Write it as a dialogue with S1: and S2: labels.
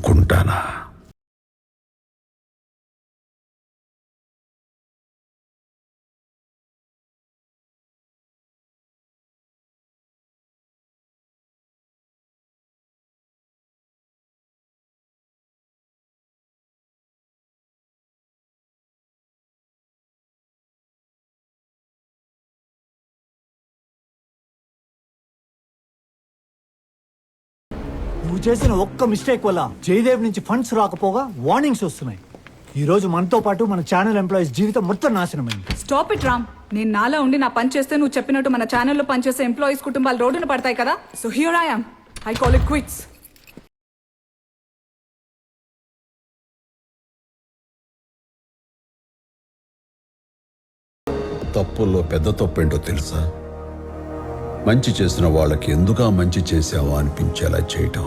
S1: ఊరుకుంటానా?
S2: నువ్వు చేసిన ఒక్క మిస్టేక్ వల్ల జయదేవ్ నుంచి ఫండ్స్ రాకపోగా వార్నింగ్స్ వస్తున్నాయి. ఈ రోజు మనతో పాటు మన ఛానల్ ఎంప్లాయీస్ జీవితం మొత్తం నాశనమైంది.
S3: Stop it Ram. నేను నాలా ఉండి నా పని చేస్తే నువ్వు చెప్పినట్టు మన ఛానల్లో పనిచేసే ఎంప్లాయీస్ కుటుంబాలు రోడ్డున పడతాయి కదా. So here I am. I call it quits.
S1: తప్పుల్లో పెద్ద తప్పేంటో తెలుసా? మంచి చేసిన వాళ్ళకి ఎందుగా మంచి చేశావా అనిపించేలా చేయటం.